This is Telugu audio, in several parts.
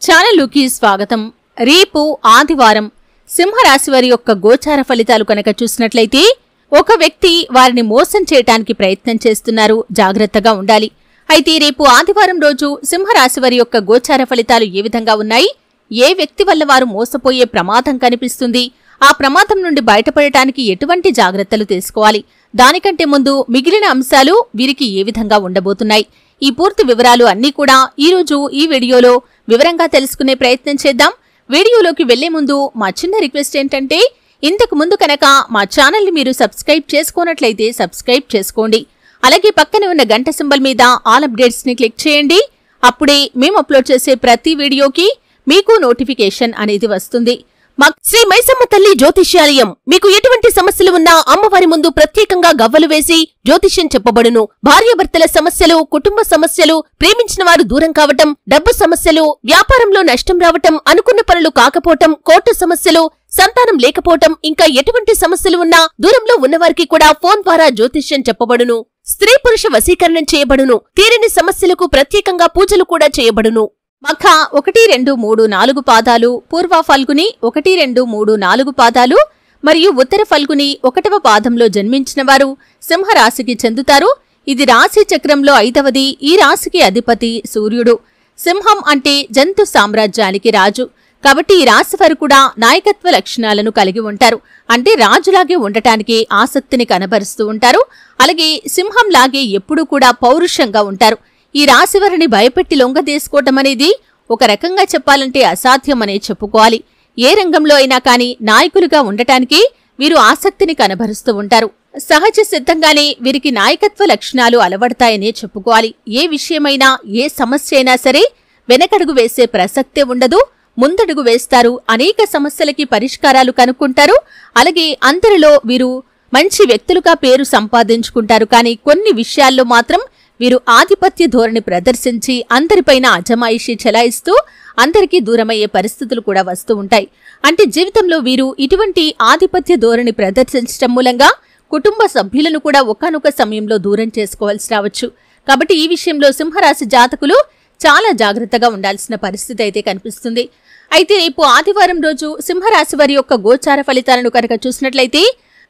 ఛానలుకి స్వాగతం. రేపు ఆదివారం సింహరాశి వారి యొక్క గోచార ఫలితాలు కనుక చూసినట్లయితే ఒక వ్యక్తి వారిని మోసం చేయడానికి ప్రయత్నం చేస్తున్నారు, జాగ్రత్తగా ఉండాలి. అయితే రేపు ఆదివారం రోజు సింహరాశి వారి యొక్క గోచార ఫలితాలు ఏ విధంగా ఉన్నాయి, ఏ వ్యక్తి వల్ల వారు మోసపోయే ప్రమాదం కనిపిస్తుంది, ఆ ప్రమాదం నుండి బయటపడటానికి ఎటువంటి జాగ్రత్తలు తీసుకోవాలి, దానికంటే ముందు మిగిలిన అంశాలు వీరికి ఏ విధంగా ఉండబోతున్నాయి, ఈ పూర్తి వివరాలు అన్నీ కూడా ఈరోజు ఈ వీడియోలో వివరంగా తెలుసుకునే ప్రయత్నం చేద్దాం. వీడియోలోకి వెళ్లే ముందు మా చిన్న రిక్వెస్ట్ ఏంటంటే, ఇంతకు ముందు కనుక మా ఛానల్ని మీరు సబ్స్క్రైబ్ చేసుకోనట్లయితే సబ్స్క్రైబ్ చేసుకోండి. అలాగే పక్కనే ఉన్న గంట సింబల్ మీద ఆల్ అప్డేట్స్ ని క్లిక్ చేయండి. అప్పుడే మేము అప్లోడ్ చేసే ప్రతి వీడియోకి మీకు నోటిఫికేషన్ అనేది వస్తుంది. శ్రీ మైసమ్మ తల్లి జ్యోతిష్యాలయం. మీకు ఎటువంటి సమస్యలు ఉన్నా అమ్మవారి ముందు ప్రత్యేకంగా గవ్వలు వేసి జ్యోతిష్యం చెప్పబడును. భార్యాభర్తల సమస్యలు, కుటుంబ సమస్యలు, ప్రేమించిన వారు దూరం కావటం, డబ్బు సమస్యలు, వ్యాపారంలో నష్టం రావటం, అనుకున్న పనులు కాకపోవటం, కోర్టు సమస్యలు, సంతానం లేకపోవటం, ఇంకా ఎటువంటి సమస్యలు ఉన్నా దూరంలో ఉన్నవారికి కూడా ఫోన్ ద్వారా జ్యోతిష్యం చెప్పబడును. స్త్రీ పురుష వశీకరణం చేయబడును. తీరని సమస్యలకు ప్రత్యేకంగా పూజలు కూడా చేయబడును. మఖ 1, 2, 3, 4 పాదాలు, పూర్వ ఫల్గుని 1, 2, 3, 4 పాదాలు మరియు ఉత్తర ఫల్గుని 1వ పాదంలో జన్మించిన వారు సింహరాశికి చెందుతారు. ఇది రాశి చక్రంలో 5వది. ఈ రాశికి అధిపతి సూర్యుడు. సింహం అంటే జంతు సామ్రాజ్యానికి రాజు. కాబట్టి ఈ రాశి వారు కూడా నాయకత్వ లక్షణాలను కలిగి ఉంటారు. అంటే రాజులాగే ఉండటానికి ఆసక్తిని కనబరుస్తూ ఉంటారు. అలాగే సింహంలాగే ఎప్పుడూ కూడా పౌరుషంగా ఉంటారు. ఈ రాశి వారిని భయపెట్టి లొంగదీసుకోవటం అనేది ఒక రకంగా చెప్పాలంటే అసాధ్యమనే చెప్పుకోవాలి. ఏ రంగంలో అయినా కానీ నాయకులుగా ఉండటానికి వీరు ఆసక్తిని కనబరుస్తూ ఉంటారు. సహజ సిద్ధంగానే వీరికి నాయకత్వ లక్షణాలు అలవడతాయనే చెప్పుకోవాలి. ఏ విషయమైనా, ఏ సమస్య అయినా సరే వెనకడుగు వేసే ప్రసక్తే ఉండదు, ముందడుగు వేస్తారు. అనేక సమస్యలకి పరిష్కారాలు కనుక్కుంటారు. అలాగే అందరిలో వీరు మంచి వ్యక్తులుగా పేరు సంపాదించుకుంటారు. కానీ కొన్ని విషయాల్లో మాత్రం వీరు ఆధిపత్య ధోరణి ప్రదర్శించి అందరిపైన అజమాయిషీ చెలాయిస్తూ అందరికీ దూరమయ్యే పరిస్థితులు కూడా వస్తూ ఉంటాయి. అంటే జీవితంలో వీరు ఇటువంటి ఆధిపత్య ధోరణి ప్రదర్శించడం మూలంగా కుటుంబ సభ్యులను కూడా ఒకానొక సమయంలో దూరం చేసుకోవాల్సి రావచ్చు. కాబట్టి ఈ విషయంలో సింహరాశి జాతకులు చాలా జాగ్రత్తగా ఉండాల్సిన పరిస్థితి అయితే కనిపిస్తుంది. అయితే రేపు ఆదివారం రోజు సింహరాశి వారి యొక్క గోచార ఫలితాలను కనుక చూసినట్లయితే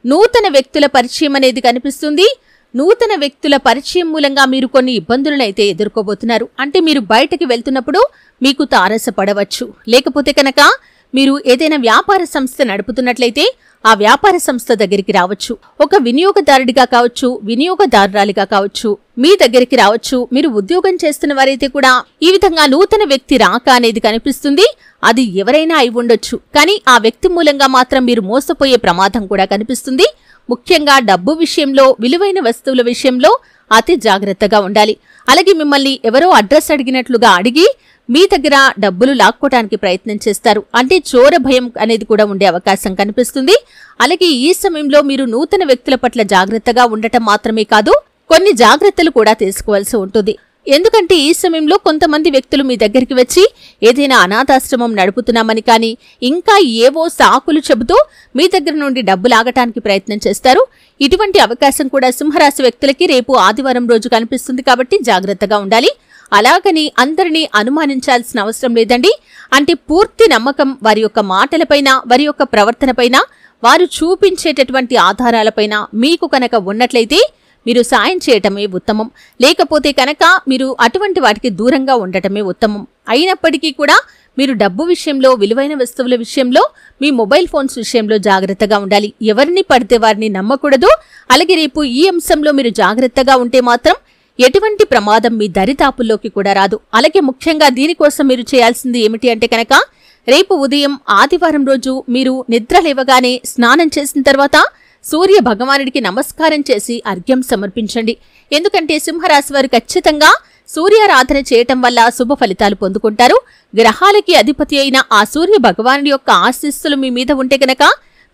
నూతన వ్యక్తుల పరిచయం అనేది కనిపిస్తుంది. నూతన వ్యక్తుల పరిచయం మూలంగా మీరు కొన్ని ఇబ్బందులనైతే ఎదుర్కోబోతున్నారు. అంటే మీరు బయటకి వెళ్తున్నప్పుడు మీకు తారసపడవచ్చు. లేకపోతే కనుక మీరు ఏదైనా వ్యాపార సంస్థ నడుపుతున్నట్లయితే ఆ వ్యాపార సంస్థ దగ్గరికి రావచ్చు. ఒక వినియోగదారుడిగా కావచ్చు, వినియోగదారురాలిగా కావచ్చు, మీ దగ్గరికి రావచ్చు. మీరు ఉద్యోగం చేస్తున్న వారైతే కూడా ఈ విధంగా నూతన వ్యక్తి రాక అనేది కనిపిస్తుంది. అది ఎవరైనా అయి ఉండొచ్చు. కానీ ఆ వ్యక్తి మూలంగా మాత్రం మీరు మోసపోయే ప్రమాదం కూడా కనిపిస్తుంది. ముఖ్యంగా డబ్బు విషయంలో, విలువైన వస్తువుల విషయంలో అతి జాగ్రత్తగా ఉండాలి. అలాగే మిమ్మల్ని ఎవరో అడ్రస్ అడిగినట్లుగా అడిగి మీ దగ్గర డబ్బులు లాక్కోవడానికి ప్రయత్నం చేస్తారు. అంటే చోర భయం అనేది కూడా ఉండే అవకాశం కనిపిస్తుంది. అలాగే ఈ సమయంలో మీరు నూతన వ్యక్తుల పట్ల జాగ్రత్తగా ఉండటం మాత్రమే కాదు, కొన్ని జాగ్రత్తలు కూడా తీసుకోవాల్సి ఉంటుంది. ఎందుకంటే ఈ సమయంలో కొంతమంది వ్యక్తులు మీ దగ్గరికి వచ్చి ఏదైనా అనాథాశ్రమం నడుపుతున్నామని కానీ ఇంకా ఏవో సాకులు చెబుతూ మీ దగ్గర నుండి డబ్బు లాగటానికి ప్రయత్నం చేస్తారు. ఇటువంటి అవకాశం కూడా సింహరాశి వ్యక్తులకి రేపు ఆదివారం రోజు కనిపిస్తుంది. కాబట్టి జాగ్రత్తగా ఉండాలి. అలాగని అందరినీ అనుమానించాల్సిన అవసరం లేదండి. అంటే పూర్తి నమ్మకం వారి యొక్క మాటలపైన, వారి యొక్క ప్రవర్తనపైన, వారు చూపించేటటువంటి ఆధారాలపైన మీకు కనుక ఉన్నట్లయితే మీరు సాయం చేయటమే ఉత్తమం. లేకపోతే కనుక మీరు అటువంటి వాటికి దూరంగా ఉండటమే ఉత్తమం. అయినప్పటికీ కూడా మీరు డబ్బు విషయంలో, విలువైన వస్తువుల విషయంలో, మీ మొబైల్ ఫోన్స్ విషయంలో జాగ్రత్తగా ఉండాలి. ఎవరిని పడితే వారిని నమ్మకూడదు. అలాగే రేపు ఈ అంశంలో మీరు జాగ్రత్తగా ఉంటే మాత్రం ఎటువంటి ప్రమాదం మీ దరితాపుల్లోకి కూడా రాదు. అలాగే ముఖ్యంగా దీనికోసం మీరు చేయాల్సింది ఏమిటి అంటే కనుక రేపు ఉదయం ఆదివారం రోజు మీరు నిద్ర లేవగానే స్నానం చేసిన తర్వాత సూర్య భగవానుడికి నమస్కారం చేసి అర్ఘ్యం సమర్పించండి. ఎందుకంటే సింహరాశి వారు ఖచ్చితంగా సూర్యారాధన చేయటం వల్ల శుభ ఫలితాలు పొందుకుంటారు. గ్రహాలకి అధిపతి అయిన ఆ సూర్య భగవానుడి యొక్క ఆశీస్సులు మీ మీద ఉంటే గనక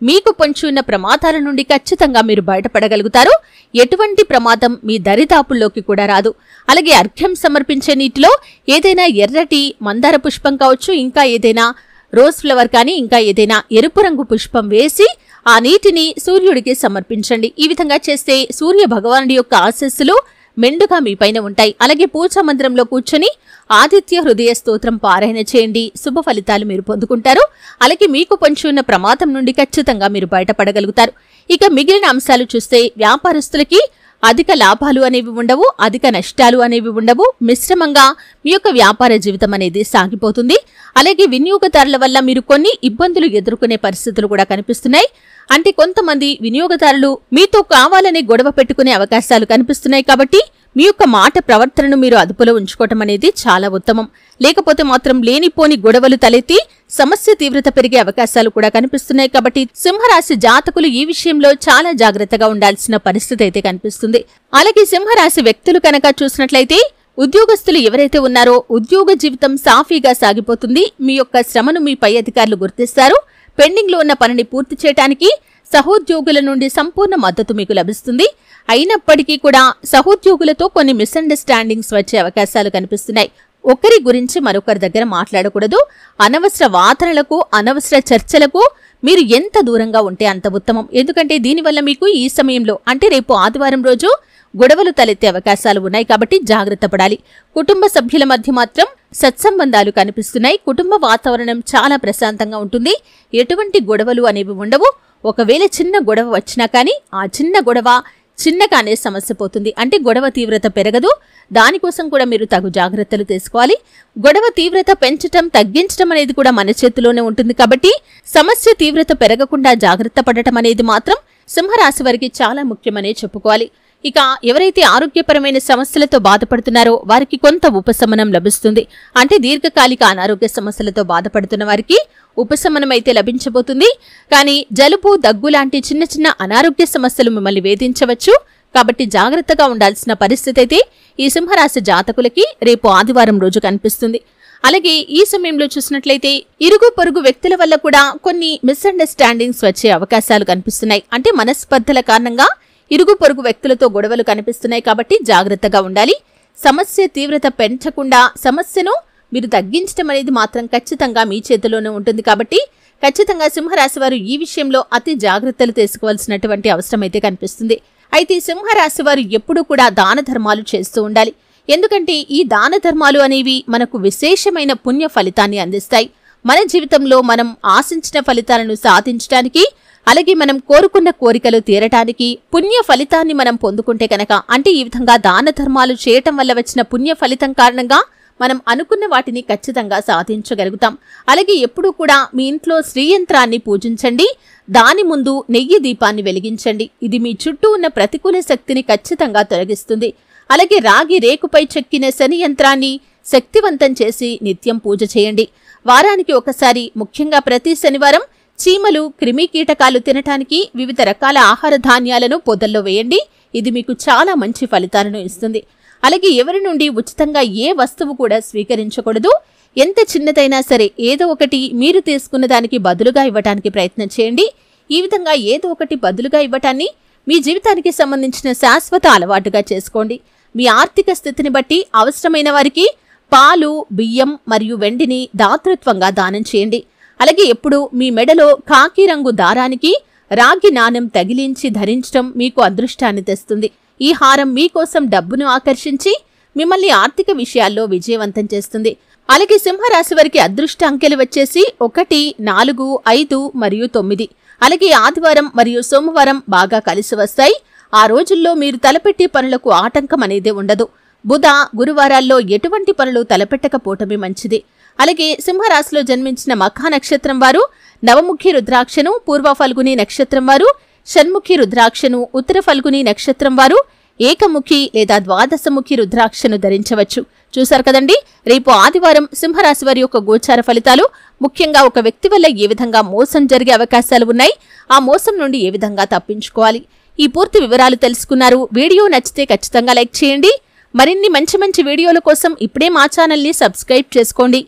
మీకు పొంచి ఉన్న ప్రమాదాల నుండి ఖచ్చితంగా మీరు బయటపడగలుగుతారు. ఎటువంటి ప్రమాదం మీ దరిదాపుల్లోకి కూడా రాదు. అలాగే అర్ఘ్యం సమర్పించే నీటిలో ఏదైనా ఎర్రటి మందార పుష్పం కావచ్చు, ఇంకా ఏదైనా రోజ్ ఫ్లవర్ కానీ, ఇంకా ఏదైనా ఎరుపు రంగు పుష్పం వేసి ఆ నీటిని సూర్యుడికి సమర్పించండి. ఈ విధంగా చేస్తే సూర్య భగవానుడి యొక్క ఆశీస్సులు మెండుగా మీపైన ఉంటాయి. అలాగే పూజా మందిరంలో కూర్చొని ఆదిత్య హృదయ స్తోత్రం పారాయణ చేయండి. శుభ ఫలితాలు మీరు పొందుకుంటారు. అలాగే మీకు పొంచి ఉన్న ప్రమాదం నుండి ఖచ్చితంగా మీరు బయటపడగలుగుతారు. ఇక మిగిలిన అంశాలు చూస్తే వ్యాపారస్తులకి అధిక లాభాలు అనేవి ఉండవు, అధిక నష్టాలు అనేవి ఉండవు. మిశ్రమంగా మీ యొక్క వ్యాపార జీవితం అనేది సాగిపోతుంది. అలాగే వినియోగదారుల వల్ల మీరు కొన్ని ఇబ్బందులు ఎదుర్కొనే పరిస్థితులు కూడా కనిపిస్తున్నాయి. అంటే కొంతమంది వినియోగదారులు మీతో కావాలనే గొడవ పెట్టుకునే అవకాశాలు కనిపిస్తున్నాయి. కాబట్టి మీ యొక్క మాట ప్రవర్తనను మీరు అదుపులో ఉంచుకోవటం అనేది చాలా ఉత్తమం. లేకపోతే మాత్రం లేనిపోని గొడవలు తలెత్తి సమస్య తీవ్రత పెరిగే అవకాశాలు కూడా కనిపిస్తున్నాయి. కాబట్టి సింహరాశి జాతకులు ఈ విషయంలో చాలా జాగ్రత్తగా ఉండాల్సిన పరిస్థితి అయితే కనిపిస్తుంది. అలాగే సింహరాశి వ్యక్తులు కనుక చూసినట్లయితే ఉద్యోగస్తులు ఎవరైతే ఉన్నారో ఉద్యోగ జీవితం సాఫీగా సాగిపోతుంది. మీ యొక్క శ్రమను మీ పై అధికారులు గుర్తిస్తారు. పెండింగ్ లో ఉన్న పనిని పూర్తి చేయడానికి సహోద్యోగుల నుండి సంపూర్ణ మద్దతు మీకు లభిస్తుంది. అయినప్పటికీ కూడా సహోద్యోగులతో కొన్ని మిస్అండర్స్టాండింగ్స్ వచ్చే అవకాశాలు కనిపిస్తున్నాయి. ఒకరి గురించి మరొకరి దగ్గర మాట్లాడకూడదు. అనవసర వాదనలకు, అనవసర చర్చలకు మీరు ఎంత దూరంగా ఉంటే అంత ఉత్తమం. ఎందుకంటే దీనివల్ల మీకు ఈ సమయంలో అంటే రేపు ఆదివారం రోజు గొడవలు తలెత్తే అవకాశాలు ఉన్నాయి. కాబట్టి జాగ్రత్త పడాలి. కుటుంబ సభ్యుల మధ్య మాత్రం సత్సంబంధాలు కనిపిస్తున్నాయి. కుటుంబ వాతావరణం చాలా ప్రశాంతంగా ఉంటుంది. ఎటువంటి గొడవలు అనేవి ఉండవు. ఒకవేళ చిన్న గొడవ వచ్చినా కానీ ఆ చిన్న గొడవ చిన్నగానే సమస్య పోతుంది. అంటే గొడవ తీవ్రత పెరగదు. దానికోసం కూడా మీరు తగు జాగ్రత్తలు తీసుకోవాలి. గొడవ తీవ్రత పెంచటం, తగ్గించడం అనేది కూడా మన చేతిలోనే ఉంటుంది. కాబట్టి సమస్య తీవ్రత పెరగకుండా జాగ్రత్త పడటం అనేది మాత్రం సింహరాశి వారికి చాలా ముఖ్యమనే చెప్పుకోవాలి. ఇక ఎవరైతే ఆరోగ్యపరమైన సమస్యలతో బాధపడుతున్నారో వారికి కొంత ఉపశమనం లభిస్తుంది. అంటే దీర్ఘకాలిక అనారోగ్య సమస్యలతో బాధపడుతున్న వారికి ఉపశమనం అయితే లభించబోతుంది. కానీ జలుబు, దగ్గు లాంటి చిన్న చిన్న అనారోగ్య సమస్యలు మిమ్మల్ని వేధించవచ్చు. కాబట్టి జాగ్రత్తగా ఉండాల్సిన పరిస్థితి అయితే ఈ సింహరాశి జాతకులకి రేపు ఆదివారం రోజు కనిపిస్తుంది. అలాగే ఈ సమయంలో చూసినట్లయితే ఇరుగు పొరుగు వ్యక్తుల వల్ల కూడా కొన్ని మిస్అండర్స్టాండింగ్స్ వచ్చే అవకాశాలు కనిపిస్తున్నాయి. అంటే మనస్పర్ధల కారణంగా ఇరుగు పొరుగు వ్యక్తులతో గొడవలు కనిపిస్తున్నాయి. కాబట్టి జాగ్రత్తగా ఉండాలి. సమస్య తీవ్రత పెంచకుండా సమస్యను మీరు తగ్గించడం అనేది మాత్రం ఖచ్చితంగా మీ చేతిలోనే ఉంటుంది. కాబట్టి ఖచ్చితంగా సింహరాశి వారు ఈ విషయంలో అతి జాగ్రత్తలు తీసుకోవాల్సినటువంటి అవసరం అయితే కనిపిస్తుంది. అయితే సింహరాశి వారు ఎప్పుడూ కూడా దాన ధర్మాలు చేస్తూ ఉండాలి. ఎందుకంటే ఈ దాన ధర్మాలు అనేవి మనకు విశేషమైన పుణ్య ఫలితాన్ని అందిస్తాయి. మన జీవితంలో మనం ఆశించిన ఫలితాలను సాధించడానికి, అలాగే మనం కోరుకున్న కోరికలు తీరటానికి పుణ్య ఫలితాన్ని మనం పొందుకుంటే కనుక, అంటే ఈ విధంగా దాన ధర్మాలు చేయటం వల్ల వచ్చిన పుణ్య ఫలితం కారణంగా మనం అనుకున్న వాటిని ఖచ్చితంగా సాధించగలుగుతాం. అలాగే ఎప్పుడూ కూడా మీ ఇంట్లో శ్రీయంత్రాన్ని పూజించండి. దాని ముందు నెయ్యి దీపాన్ని వెలిగించండి. ఇది మీ చుట్టూ ఉన్న ప్రతికూల శక్తిని ఖచ్చితంగా తొలగిస్తుంది. అలాగే రాగి రేకుపై చెక్కిన శని యంత్రాన్ని శక్తివంతం చేసి నిత్యం పూజ చేయండి. వారానికి ఒకసారి, ముఖ్యంగా ప్రతి శనివారం చీమలు, క్రిమి కీటకాలు తినటానికి వివిధ రకాల ఆహార ధాన్యాలను పొదల్లో వేయండి. ఇది మీకు చాలా మంచి ఫలితాలను ఇస్తుంది. అలాగే ఎవరి నుండి ఉచితంగా ఏ వస్తువు కూడా స్వీకరించకూడదు. ఎంత చిన్నదైనా సరే ఏదో ఒకటి మీరు తీసుకున్న దానికి బదులుగా ఇవ్వటానికి ప్రయత్నం చేయండి. ఈ విధంగా ఏదో ఒకటి బదులుగా ఇవ్వటాన్ని మీ జీవితానికి సంబంధించిన శాశ్వత అలవాటుగా చేసుకోండి. మీ ఆర్థిక స్థితిని బట్టి అవసరమైన వారికి పాలు, బియ్యం మరియు వెండిని దాతృత్వంగా దానం చేయండి. అలాగే ఎప్పుడు మీ మెడలో కాకి రంగు దారానికి రాగి నాణెం తగిలించి ధరించడం మీకు అదృష్టాన్ని తెస్తుంది. ఈ హారం మీకోసం డబ్బును ఆకర్షించి మిమ్మల్ని ఆర్థిక విషయాల్లో విజయవంతం చేస్తుంది. అలాగే సింహరాశి వారికి అదృష్ట అంకెలు వచ్చేసి 1, 4, 5 మరియు 9. అలాగే ఆదివారం మరియు సోమవారం బాగా కలిసి వస్తాయి. ఆ రోజుల్లో మీరు తలపెట్టే పనులకు ఆటంకం అనేది ఉండదు. బుధ, గురువారాల్లో ఎటువంటి పనులు తలపెట్టకపోవటమే మంచిది. అలాగే సింహరాశిలో జన్మించిన మఖా నక్షత్రం వారు నవముఖి రుద్రాక్షను, పూర్వ ఫల్గుని నక్షత్రం వారు షణ్ముఖి రుద్రాక్షను, ఉత్తర ఫల్గుని నక్షత్రం వారు ఏకముఖి లేదా ద్వాదశముఖి రుద్రాక్షను ధరించవచ్చు. చూశారు కదండి, రేపు ఆదివారం సింహరాశి వారి యొక్క గోచార ఫలితాలు. ముఖ్యంగా ఒక వ్యక్తి వల్ల ఏ విధంగా మోసం జరిగే అవకాశాలు ఉన్నాయి, ఆ మోసం నుండి ఏ విధంగా తప్పించుకోవాలి, ఈ పూర్తి వివరాలు తెలుసుకున్నారు. వీడియో నచ్చితే ఖచ్చితంగా లైక్ చేయండి. మరిన్ని మంచి మంచి వీడియోల కోసం ఇప్పుడే మా ఛానల్ని సబ్స్క్రైబ్ చేసుకోండి.